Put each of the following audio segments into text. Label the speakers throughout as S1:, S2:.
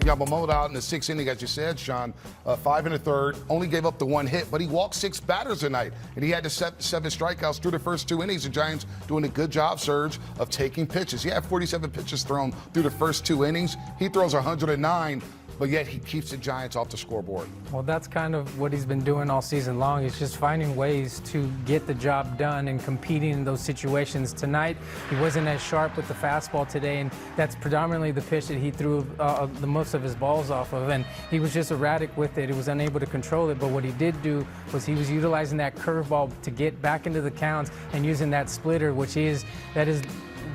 S1: Yamamoto out in the sixth inning, as you said, Sean, 5 1/3, only gave up the 1 hit, but he walked 6 batters tonight, and he had to set 7 strikeouts through the first 2 innings. The Giants doing a good job, Serge, of taking pitches. He had 47 pitches thrown through the first 2 innings. He throws 109. But yet he keeps the Giants off the scoreboard.
S2: Well, that's kind of what he's been doing all season long. He's just finding ways to get the job done and competing in those situations. Tonight, he wasn't as sharp with the fastball today, and that's predominantly the pitch that he threw the most of his balls off of. And he was just erratic with it. He was unable to control it. But what he did do was he was utilizing that curveball to get back into the counts and using that splitter, that is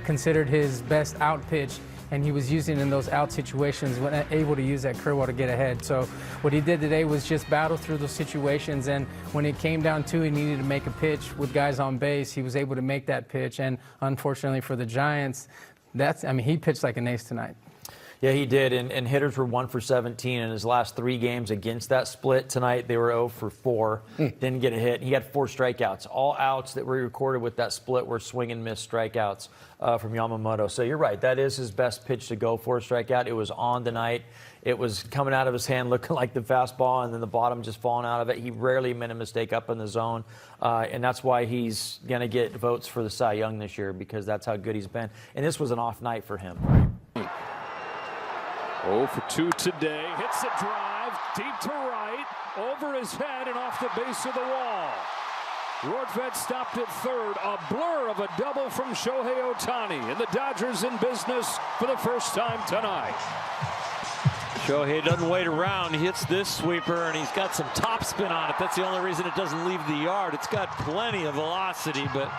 S2: considered his best out pitch. And he was using in those out situations when able to use that curveball to get ahead. So what he did today was just battle through those situations, and when it came down to he needed to make a pitch with guys on base, he was able to make that pitch. And unfortunately for the Giants, he pitched like an ace tonight.
S3: Yeah, he did, and hitters were 1 for 17 in his last 3 games against that split. Tonight, they were 0 for 4, didn't get a hit. He had 4 strikeouts. All outs that were recorded with that split were swing and miss strikeouts from Yamamoto. So you're right, that is his best pitch to go for a strikeout. It was on tonight. It was coming out of his hand looking like the fastball, and then the bottom just falling out of it. He rarely made a mistake up in the zone, and that's why he's going to get votes for the Cy Young this year, because that's how good he's been. And this was an off night for him.
S4: 0 for 2 today. Hits a drive deep to right, over his head and off the base of the wall. Rortvedt stopped at third. A blur of a double from Shohei Ohtani, and the Dodgers in business for the first time tonight.
S5: Shohei doesn't wait around. He hits this sweeper, and he's got some topspin on it. That's the only reason it doesn't leave the yard. It's got plenty of velocity, but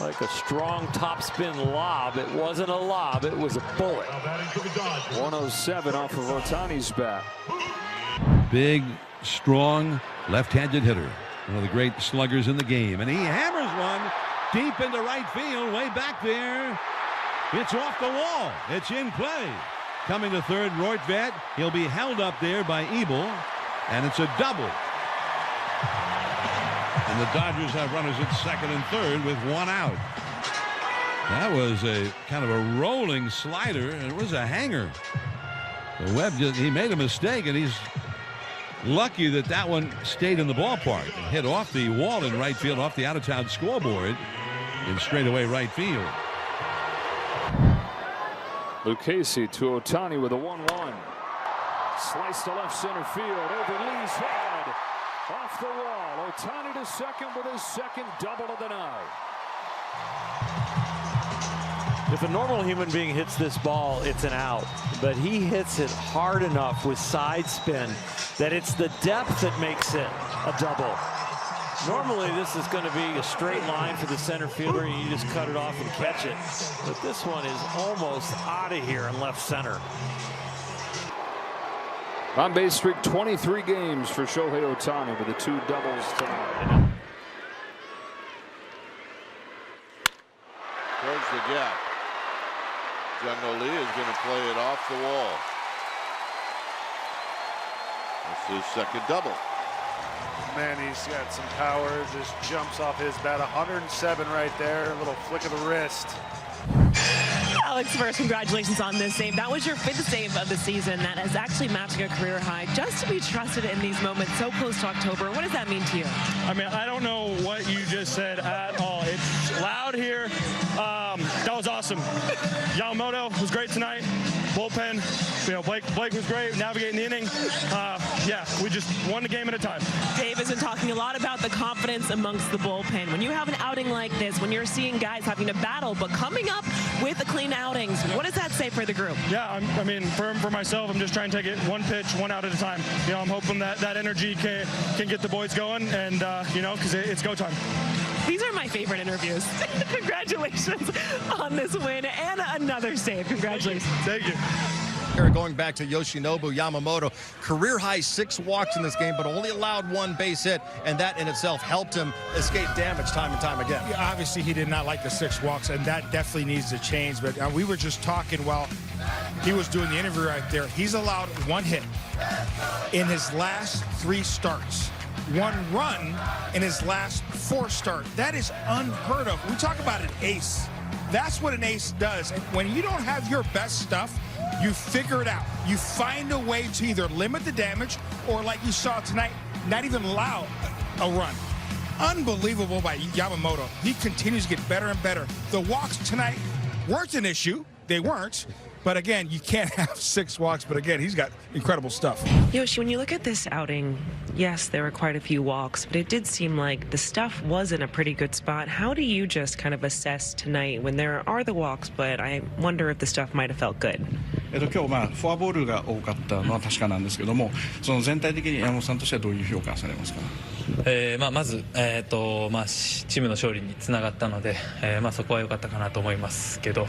S5: like a strong topspin lob. It wasn't a lob, it was a bullet.
S4: 107 off of Ohtani's bat.
S6: Big, strong, left-handed hitter. One of the great sluggers in the game. And he hammers one deep into right field, way back there. It's off the wall. It's in play. Coming to third, Rortvedt. He'll be held up there by Ebel, and it's a double. And the Dodgers have runners at second and third with 1 out. That was a kind of a rolling slider, and it was a hanger. The Webb he made a mistake, and he's lucky that that one stayed in the ballpark and hit off the wall in right field, off the out-of-town scoreboard in straightaway right field.
S4: Lucchesi to Ohtani with a 1-1. Slice to left center field over Lee's head. Off the wall. Ohtani to second with his second double of the night.
S5: If a normal human being hits this ball, it's an out. But he hits it hard enough with side spin that it's the depth that makes it a double. Normally, this is going to be a straight line for the center fielder, and you just cut it off and catch it. But this one is almost out of here in left center.
S4: On base streak 23 games for Shohei Ohtani with the 2 doubles tonight.
S7: Towards the gap. Jung-Ho Lee is going to play it off the wall. That's his second double.
S8: Man, he's got some power. Just jumps off his bat. 107 right there. A little flick of the wrist.
S9: Alex, first, congratulations on this save. That was your 5th save of the season. That is actually matching a career high. Just to be trusted in these moments so close to October, what does that mean to you?
S10: I mean, I don't know what you just said at all. It's loud here. That was awesome. Yamamoto was great tonight. Bullpen, Blake was great, navigating the inning. Yeah, we just won the game at a time.
S9: Dave has been talking a lot about the confidence amongst the bullpen. When you have an outing like this, when you're seeing guys having to battle, but coming up with the clean outings, what does that say for the group?
S10: Yeah, I mean, for myself, I'm just trying to take it 1 pitch, 1 out at a time. I'm hoping that energy can get the boys going, and because it's go time.
S9: These are my favorite interviews. Congratulations on this win and another save. Congratulations.
S10: Thank you.
S11: Going back to Yoshinobu Yamamoto, career-high 6 walks in this game, but only allowed 1 base hit, and that in itself helped him escape damage time and time again.
S8: Yeah, obviously, he did not like the 6 walks, and that definitely needs to change. But we were just talking while he was doing the interview right there. He's allowed 1 hit in his last 3 starts. 1 run in his last 4 starts. That is unheard of. We talk about an ace. That's what an ace does. And when you don't have your best stuff, You figure it out. You find a way to either limit the damage or, like you saw tonight, not even allow a run. Unbelievable by Yamamoto. He continues to get better and better. The walks tonight weren't an issue. They weren't. But again, you can't have 6 walks. But again, he's got incredible stuff.
S9: Yoshi, when you look at this outing, yes, there were quite a few walks, but it did seem like the stuff was in a pretty good spot. How do you just kind of assess tonight when there are the walks, but I wonder if the stuff might have felt good?
S12: 今日フォアボールが多かったのは確かなんですけども、その全体的に山本さんとしてはどういう評価されますか？
S13: まず、チームの勝利につながったので、そこは良かったかなと思いますけど、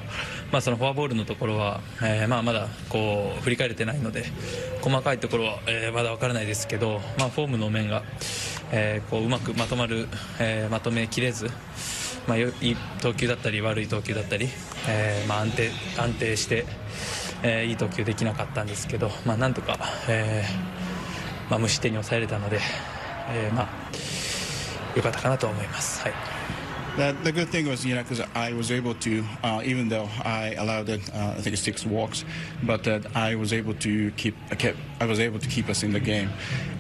S13: そのフォアボールのところは、まだこう振り返れてないので細かいところは、まだ分からないですけど、フォームの面が、こううまくまとめきれず、いい投球だったり悪い投球だったり、安定して、いい投球できなかったんですけど、なんとか、無失点に抑えれたので、良かったかなと思います。はい。
S12: The good thing was, because I was able to, even though I allowed it, I think 6 walks, but I was able to keep us in the game,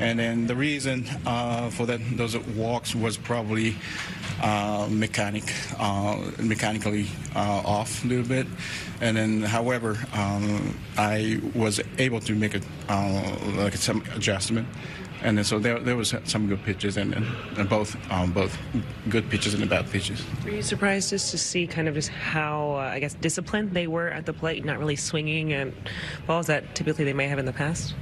S12: and then the reason for those walks was probably mechanically off a little bit, and then however I was able to make some adjustment. And then so there was some good pitches and both good pitches and bad pitches.
S9: Were you surprised just to see kind of just how, I guess, disciplined they were at the plate, not really swinging and balls that typically they may have in the past?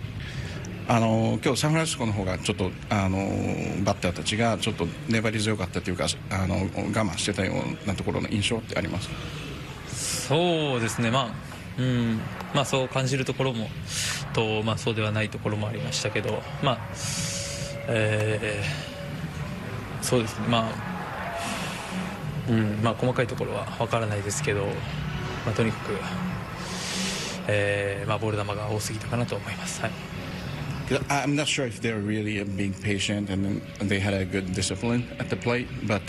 S12: 今日サンフランシスコの方がちょっとバッターたちがちょっと粘り強かったというか我慢してたようなところの印象ってありますか？
S13: そうですね、そう感じるところもと、そうではないところもありましたけど、そうですね、細かいところは分からないですけど、とにかく、ボール球が多すぎたかなと思います。はい。
S12: I'm not sure if they're really being patient and they had a good discipline at the plate, but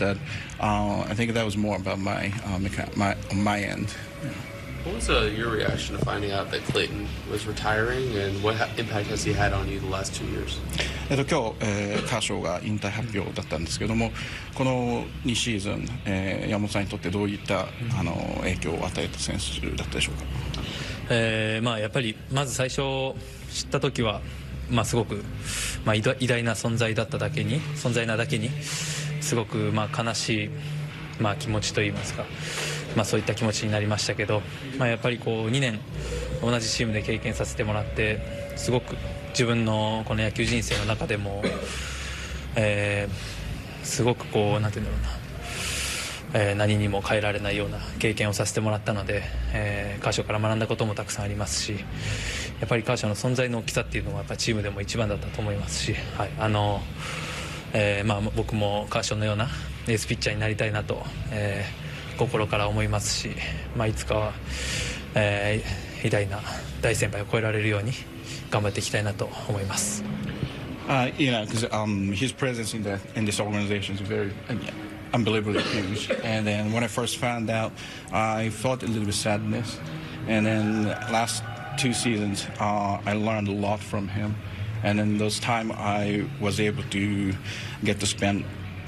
S12: I think that was more about my end.
S14: What was your reaction to finding out that Clayton was retiring, and what impact has he had on you the last 2 years?
S12: 今日、カーショーが引退発表だったんですけども、この2シーズン、山本さんにとってどういった影響を与えた選手だったでしょうか？
S13: やっぱりまず最初知った時は、すごく、偉大な存在なだけにすごく、悲しい、気持ちといいますか、そういった気持ちになりましたけど、やっぱりこう2年同じチームで経験させてもらって、すごく自分のこの野球人生の中でも、すごくこうなんていうんだろうな、何にも変えられないような経験をさせてもらったので、カーショーから学んだこともたくさんありますし、やっぱりカーショーの存在の大きさっていうのはやっぱりチームでも一番だったと思いますし、はい、僕もカーショーのようなエースピッチャーになりたいなと、心から思いますし、いつかは、偉大な大先輩を超えられるように頑張っていきたいなと思います。
S12: Because his presence in this organization is very unbelievably huge. And then when I first found out, I felt a little bit sadness. And then last 2 seasons, I learned a lot from him. And then those time I was able to get to spend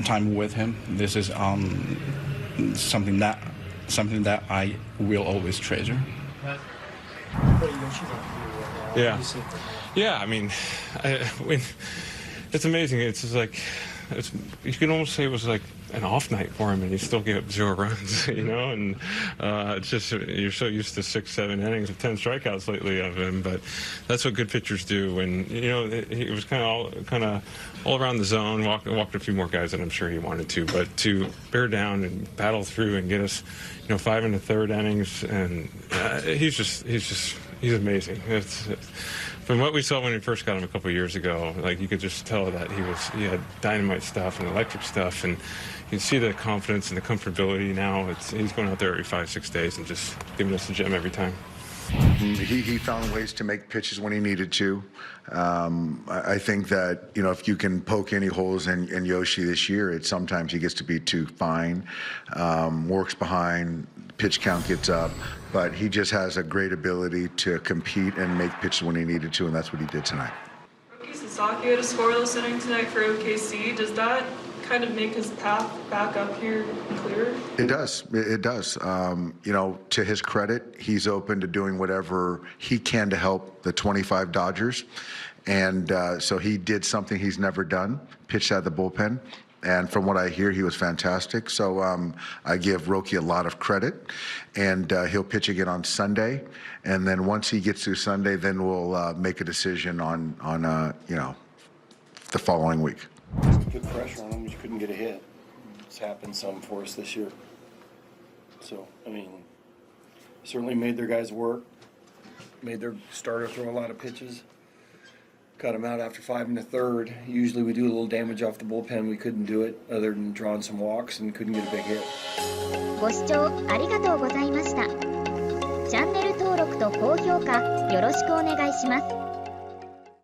S12: time with him. This is something that I will always treasure.
S15: Yeah. I mean, it's amazing. It's just like you can almost say it was like an off night for him, and he still gave up 0 runs. And it's just you're so used to 6-7 innings of 10 strikeouts lately of him, but that's what good pitchers do. And it was kind of all around the zone. Walked a few more guys that I'm sure he wanted to, but to bear down and battle through and get us, 5 1/3 innings, and he's amazing. From what we saw when we first got him a couple of years ago, like you could just tell that he had dynamite stuff and electric stuff, and you can see the confidence and the comfortability now. He's going out there every 5-6 days and just giving us a gem every time.
S16: He found ways to make pitches when he needed to. I think that, you know, if you can poke any holes in Yoshi this year, it's sometimes he gets to be too fine, works behind, pitch count gets up, but he just has a great ability to compete and make pitches when he needed to, and that's what he did tonight.
S17: Rookie Sasaki had a scoreless inning tonight for OKC. Does that kind of make his path back up here clearer?
S16: It does. It does. You know, to his credit, he's open to doing whatever he can to help the 25 Dodgers. And so he did something he's never done, pitched out of the bullpen. And from what I hear, he was fantastic. So I give Roki a lot of credit. And he'll pitch again on Sunday. And then once he gets through Sunday, then we'll make a decision on you know, the following week.
S18: Good pressure on him. You couldn't get a hit. It's happened some for us this year. So, I mean, certainly made their guys work. Made their starter throw a lot of pitches. Cut him out after 5 1/3. Usually we do a little damage off the bullpen. We couldn't do it other than drawing some walks and couldn't get a big hit.
S19: ご視聴ありがとうございました。チャンネル登録と高評価よろしくお願いします。